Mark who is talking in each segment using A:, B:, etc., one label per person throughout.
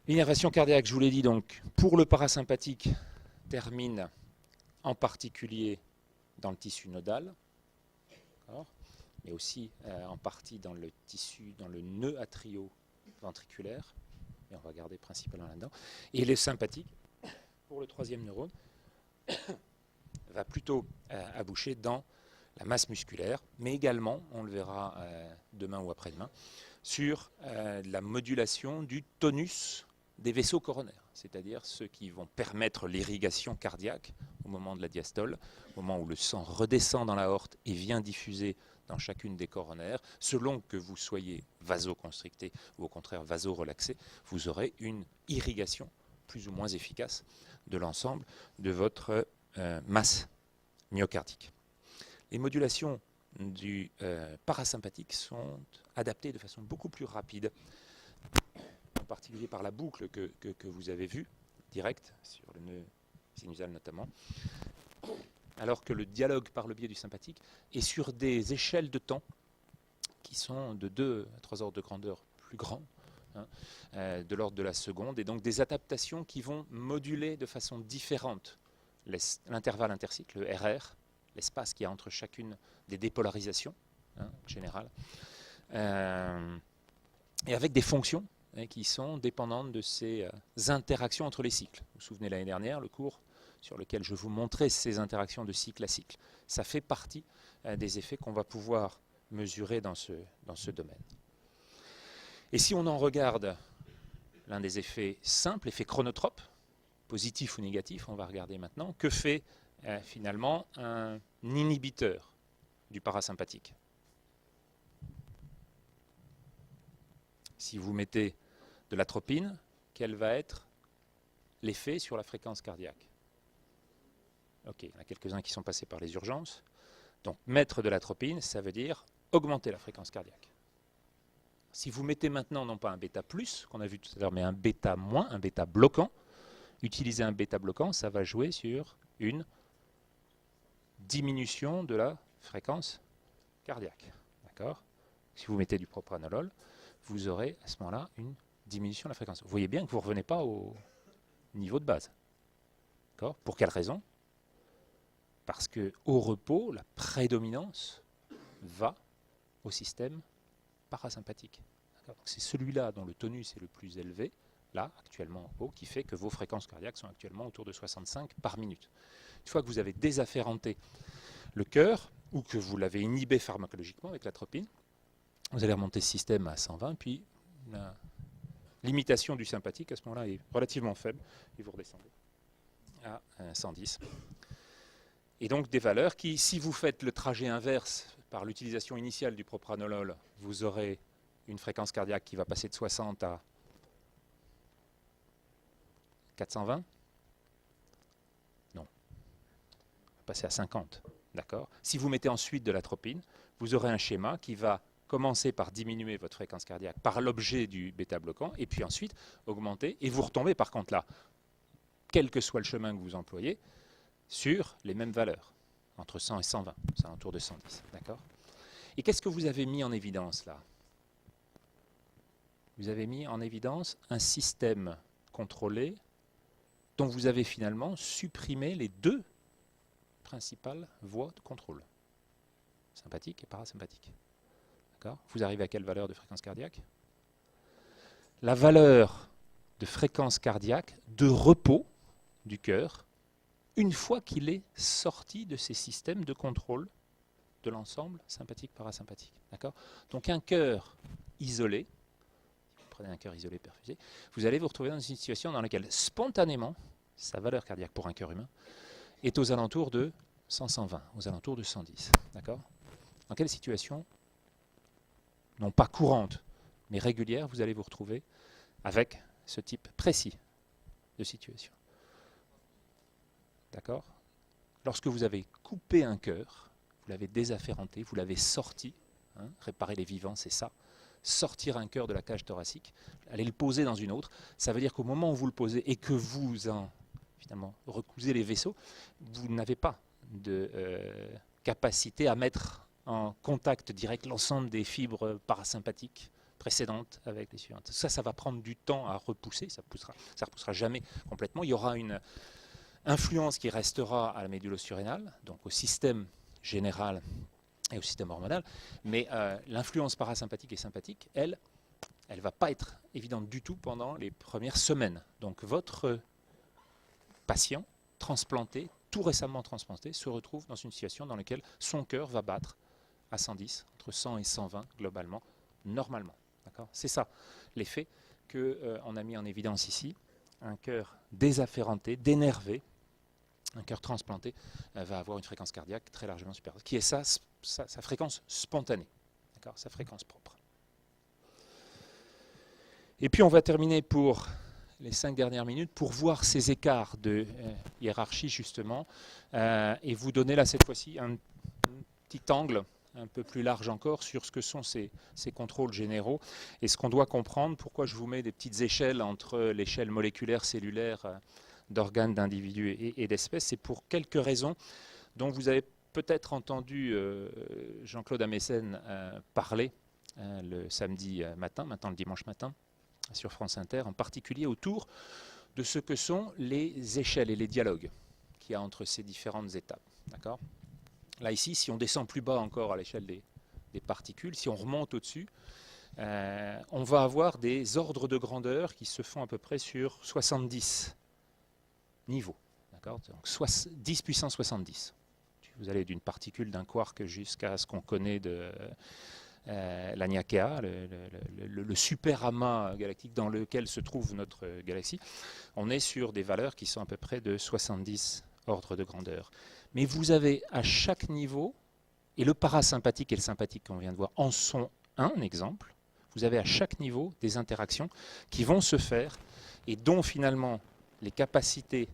A: L'innervation cardiaque, je vous l'ai dit, donc, pour le parasympathique, termine en particulier dans le tissu nodal, mais aussi en partie dans le tissu, dans le nœud atrioventriculaire, et on va regarder principalement là-dedans. Et le sympathique, pour le troisième neurone, va plutôt aboucher dans la masse musculaire, mais également, on le verra demain ou après-demain, sur la modulation du tonus des vaisseaux coronaires, c'est-à-dire ceux qui vont permettre l'irrigation cardiaque au moment de la diastole, au moment où le sang redescend dans l'aorte et vient diffuser dans chacune des coronaires. Selon que vous soyez vasoconstricté ou au contraire vasorelaxé, vous aurez une irrigation plus ou moins efficace de l'ensemble de votre masse myocardique. Les modulations du parasympathique sont adaptées de façon beaucoup plus rapide, en particulier par la boucle que vous avez vue, directe, sur le nœud sinusal notamment, alors que le dialogue par le biais du sympathique est sur des échelles de temps qui sont de 2 à 3 ordres de grandeur plus grands, de l'ordre de la seconde, et donc des adaptations qui vont moduler de façon différente l'intervalle intercycle, le RR, l'espace qu'il y a entre chacune des dépolarisations générales, et avec des fonctions qui sont dépendantes de ces interactions entre les cycles. Vous vous souvenez l'année dernière, le cours sur lequel je vous montrais ces interactions de cycle à cycle. Ça fait partie des effets qu'on va pouvoir mesurer dans ce domaine. Et si on en regarde l'un des effets simples, effet chronotrope, positif ou négatif, on va regarder maintenant, que fait finalement un inhibiteur du parasympathique. Si vous mettez de l'atropine, quel va être l'effet sur la fréquence cardiaque? Ok, il y en a quelques-uns qui sont passés par les urgences. Donc mettre de l'atropine, ça veut dire augmenter la fréquence cardiaque. Si vous mettez maintenant non pas un bêta plus, qu'on a vu tout à l'heure, mais un bêta moins, un bêta bloquant, utiliser un bêta bloquant, ça va jouer sur une diminution de la fréquence cardiaque. D'accord? Si vous mettez du propranolol, vous aurez à ce moment-là une diminution de la fréquence. Vous voyez bien que vous ne revenez pas au niveau de base. D'accord? Pour quelle raison? Parce qu'au repos, la prédominance va au système parasympathique. C'est celui-là dont le tonus est le plus élevé, là, actuellement en haut, qui fait que vos fréquences cardiaques sont actuellement autour de 65 par minute. Une fois que vous avez désafférenté le cœur, ou que vous l'avez inhibé pharmacologiquement avec l'atropine, vous allez remonter ce système à 120, puis la limitation du sympathique à ce moment-là est relativement faible, et vous redescendez à 110. Et donc des valeurs qui, si vous faites le trajet inverse par l'utilisation initiale du propranolol, vous aurez une fréquence cardiaque qui va passer de 60 à 420. Non, va passer à 50. D'accord. Si vous mettez ensuite de l'atropine, vous aurez un schéma qui va commencer par diminuer votre fréquence cardiaque par l'objet du bêta-bloquant, et puis ensuite augmenter, et vous retombez par contre là, quel que soit le chemin que vous employez, sur les mêmes valeurs, entre 100 et 120, c'est à l'entour de 110. D'accord. Et qu'est-ce que vous avez mis en évidence là? Vous avez mis en évidence un système contrôlé dont vous avez finalement supprimé les deux principales voies de contrôle, sympathique et parasympathique. Vous arrivez à quelle valeur de fréquence cardiaque? La valeur de fréquence cardiaque de repos du cœur, une fois qu'il est sorti de ces systèmes de contrôle de l'ensemble sympathique-parasympathique. Donc un cœur isolé, si vous prenez un cœur isolé perfusé, vous allez vous retrouver dans une situation dans laquelle spontanément, sa valeur cardiaque pour un cœur humain est aux alentours de 100-120, aux alentours de 110. D'accord? Dans quelle situation, non pas courante, mais régulière, vous allez vous retrouver avec ce type précis de situation? D'accord? Lorsque vous avez coupé un cœur, vous l'avez désafférenté, vous l'avez sorti, réparer les vivants, c'est ça, sortir un cœur de la cage thoracique, aller le poser dans une autre, ça veut dire qu'au moment où vous le posez et que vous en finalement recousez les vaisseaux, vous n'avez pas de capacité à mettre en contact direct l'ensemble des fibres parasympathiques précédente avec les suivantes. Ça va prendre du temps à repousser, ça repoussera jamais complètement. Il y aura une influence qui restera à la médullo surrénale, donc au système général et au système hormonal, mais l'influence parasympathique et sympathique, elle ne va pas être évidente du tout pendant les premières semaines. Donc votre patient transplanté, tout récemment transplanté, se retrouve dans une situation dans laquelle son cœur va battre à 110, entre 100 et 120 globalement, normalement. C'est ça l'effet qu'on a mis en évidence ici. Un cœur désafférenté, dénervé, un cœur transplanté va avoir une fréquence cardiaque très largement supérieure, qui est sa fréquence spontanée, sa fréquence propre. Et puis on va terminer pour les 5 dernières minutes pour voir ces écarts de hiérarchie justement et vous donner là cette fois-ci un petit angle un peu plus large encore sur ce que sont ces contrôles généraux et ce qu'on doit comprendre, pourquoi je vous mets des petites échelles entre l'échelle moléculaire, cellulaire, d'organes, d'individus et d'espèces. C'est pour quelques raisons dont vous avez peut-être entendu Jean-Claude Amessen parler le samedi matin, maintenant le dimanche matin, sur France Inter, en particulier autour de ce que sont les échelles et les dialogues qu'il y a entre ces différentes étapes. D'accord ? Là, ici, si on descend plus bas encore à l'échelle des particules, si on remonte au-dessus, on va avoir des ordres de grandeur qui se font à peu près sur 70 niveaux. Donc 10 puissance 70. Vous allez d'une particule d'un quark jusqu'à ce qu'on connaît de l'Aniakea, le super amas galactique dans lequel se trouve notre galaxie. On est sur des valeurs qui sont à peu près de 70 ordres de grandeur. Mais vous avez à chaque niveau, et le parasympathique et le sympathique qu'on vient de voir en sont un exemple, vous avez à chaque niveau des interactions qui vont se faire et dont finalement les capacités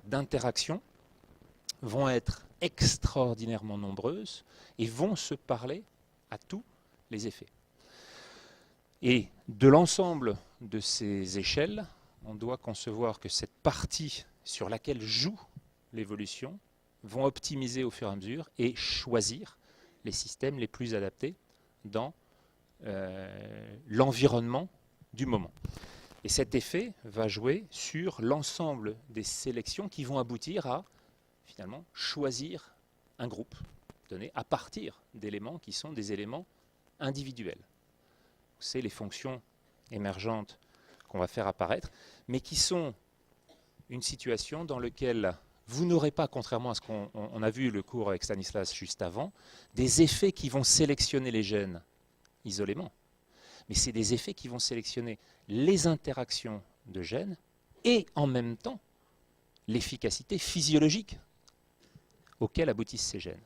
A: d'interaction vont être extraordinairement nombreuses et vont se parler à tous les effets. Et de l'ensemble de ces échelles, on doit concevoir que cette partie sur laquelle joue l'évolution vont optimiser au fur et à mesure et choisir les systèmes les plus adaptés dans l'environnement du moment. Et cet effet va jouer sur l'ensemble des sélections qui vont aboutir à, finalement, choisir un groupe donné à partir d'éléments qui sont des éléments individuels. C'est les fonctions émergentes qu'on va faire apparaître, mais qui sont une situation dans laquelle vous n'aurez pas, contrairement à ce qu'on a vu le cours avec Stanislas juste avant, des effets qui vont sélectionner les gènes isolément. Mais c'est des effets qui vont sélectionner les interactions de gènes et en même temps l'efficacité physiologique auquel aboutissent ces gènes.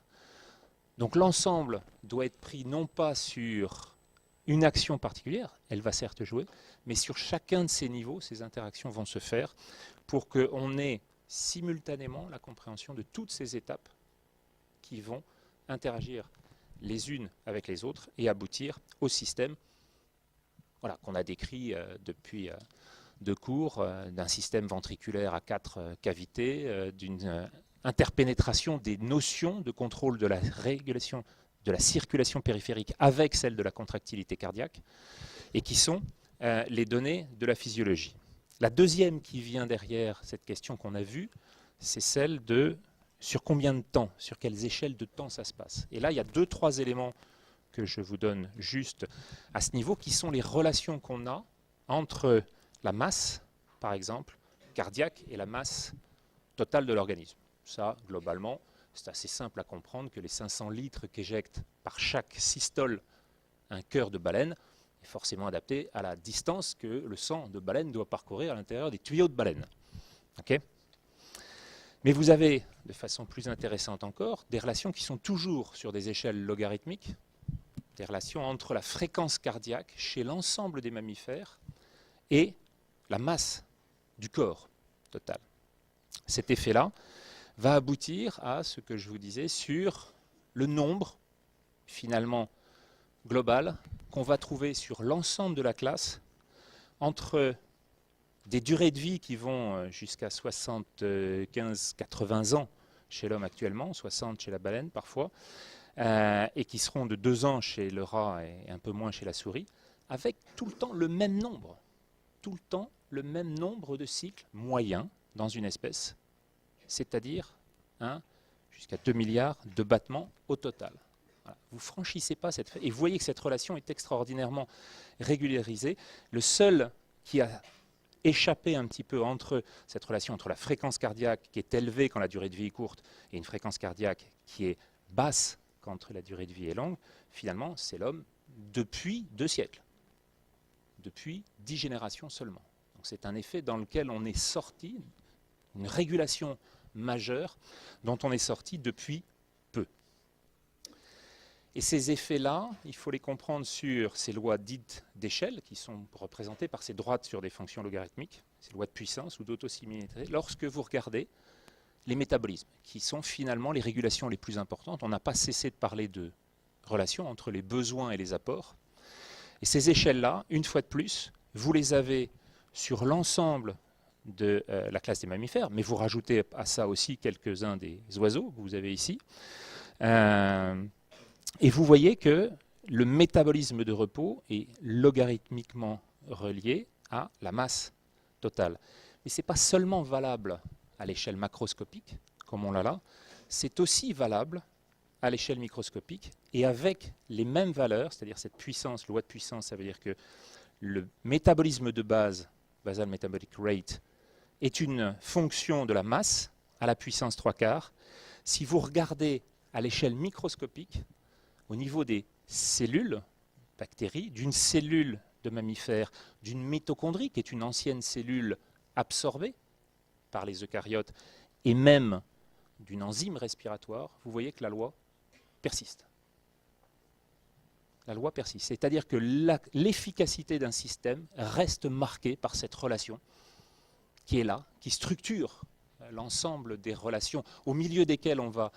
A: Donc l'ensemble doit être pris non pas sur une action particulière, elle va certes jouer, mais sur chacun de ces niveaux, ces interactions vont se faire pour qu'on ait simultanément la compréhension de toutes ces étapes qui vont interagir les unes avec les autres et aboutir au système qu'on a décrit depuis deux cours, d'un système ventriculaire à 4 cavités, d'une interpénétration des notions de contrôle de la régulation de la circulation périphérique avec celle de la contractilité cardiaque, et qui sont les données de la physiologie. La deuxième qui vient derrière cette question qu'on a vue, c'est celle de sur combien de temps, sur quelles échelles de temps ça se passe. Et là, il y a 2-3 éléments que je vous donne juste à ce niveau, qui sont les relations qu'on a entre la masse, par exemple, cardiaque, et la masse totale de l'organisme. Ça, globalement, c'est assez simple à comprendre que les 500 litres qu'éjecte par chaque systole un cœur de baleine est forcément adapté à la distance que le sang de baleine doit parcourir à l'intérieur des tuyaux de baleine. Okay ? Mais vous avez, de façon plus intéressante encore, des relations qui sont toujours sur des échelles logarithmiques, des relations entre la fréquence cardiaque chez l'ensemble des mammifères et la masse du corps total. Cet effet-là va aboutir à ce que je vous disais sur le nombre, finalement, global, qu'on va trouver sur l'ensemble de la classe, entre des durées de vie qui vont jusqu'à 75-80 ans chez l'homme actuellement, 60 chez la baleine parfois, et qui seront de 2 ans chez le rat et un peu moins chez la souris, avec tout le temps le même nombre. Tout le temps le même nombre de cycles moyens dans une espèce, c'est-à-dire jusqu'à 2 milliards de battements au total. Voilà. Vous ne franchissez pas cette... Et vous voyez que cette relation est extraordinairement régularisée. Le seul qui a échappé un petit peu entre cette relation entre la fréquence cardiaque qui est élevée quand la durée de vie est courte et une fréquence cardiaque qui est basse quand la durée de vie est longue, finalement, c'est l'homme depuis 2 siècles. Depuis 10 générations seulement. C'est un effet dans lequel on est sorti, une régulation majeure dont on est sorti depuis peu. Et ces effets-là, il faut les comprendre sur ces lois dites d'échelle, qui sont représentées par ces droites sur des fonctions logarithmiques, ces lois de puissance ou d'autosimilarité, lorsque vous regardez les métabolismes, qui sont finalement les régulations les plus importantes. On n'a pas cessé de parler de relations entre les besoins et les apports. Et ces échelles-là, une fois de plus, vous les avez sur l'ensemble de la classe des mammifères, mais vous rajoutez à ça aussi quelques-uns des oiseaux que vous avez ici. Et vous voyez que le métabolisme de repos est logarithmiquement relié à la masse totale. Mais ce n'est pas seulement valable à l'échelle macroscopique, comme on l'a là, c'est aussi valable à l'échelle microscopique et avec les mêmes valeurs, c'est-à-dire cette puissance, loi de puissance, ça veut dire que le métabolisme de base, basal metabolic rate, est une fonction de la masse à la puissance 3/4. Si vous regardez à l'échelle microscopique, au niveau des cellules, bactéries, d'une cellule de mammifère, d'une mitochondrie, qui est une ancienne cellule absorbée par les eucaryotes, et même d'une enzyme respiratoire, vous voyez que la loi persiste. La loi persiste. C'est-à-dire que l'efficacité d'un système reste marquée par cette relation qui est là, qui structure l'ensemble des relations au milieu desquelles on va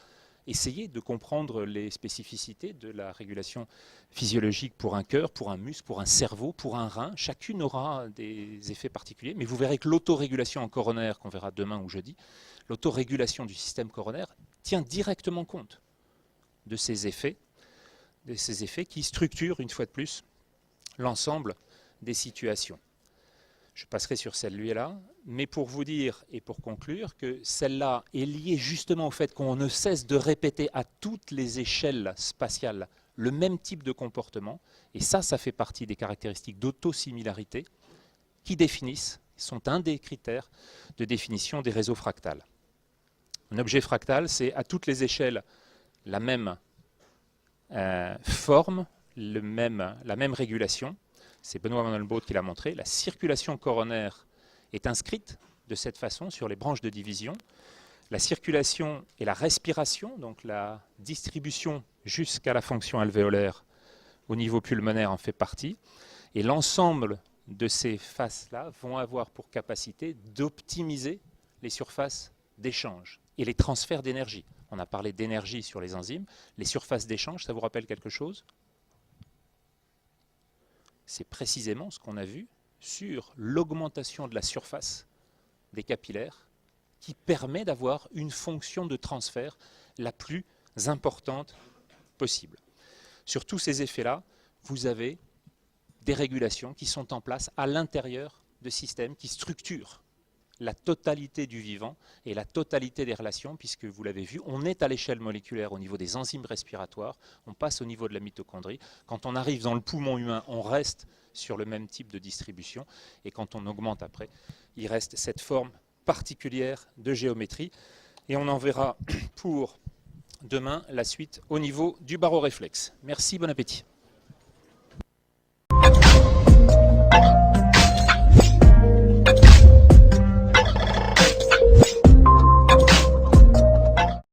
A: essayer de comprendre les spécificités de la régulation physiologique pour un cœur, pour un muscle, pour un cerveau, pour un rein. Chacune aura des effets particuliers, mais vous verrez que l'autorégulation en coronaire, qu'on verra demain ou jeudi, l'autorégulation du système coronaire tient directement compte de ces effets qui structurent, une fois de plus, l'ensemble des situations. Je passerai sur celle-là, mais pour vous dire et pour conclure que celle-là est liée justement au fait qu'on ne cesse de répéter à toutes les échelles spatiales le même type de comportement, et ça fait partie des caractéristiques d'autosimilarité qui définissent, sont un des critères de définition des réseaux fractales. Un objet fractal, c'est à toutes les échelles la même forme, la même régulation. C'est Benoît Mandelbrot qui l'a montré. La circulation coronaire est inscrite de cette façon sur les branches de division. La circulation et la respiration, donc la distribution jusqu'à la fonction alvéolaire au niveau pulmonaire en fait partie. Et l'ensemble de ces faces-là vont avoir pour capacité d'optimiser les surfaces d'échange et les transferts d'énergie. On a parlé d'énergie sur les enzymes. Les surfaces d'échange, ça vous rappelle quelque chose ? C'est précisément ce qu'on a vu sur l'augmentation de la surface des capillaires qui permet d'avoir une fonction de transfert la plus importante possible. Sur tous ces effets-là, vous avez des régulations qui sont en place à l'intérieur de systèmes qui structurent la totalité du vivant et la totalité des relations, puisque vous l'avez vu, on est à l'échelle moléculaire au niveau des enzymes respiratoires, on passe au niveau de la mitochondrie. Quand on arrive dans le poumon humain, on reste sur le même type de distribution, et quand on augmente après, il reste cette forme particulière de géométrie, et on en verra pour demain la suite au niveau du baroréflexe. Merci, bon appétit.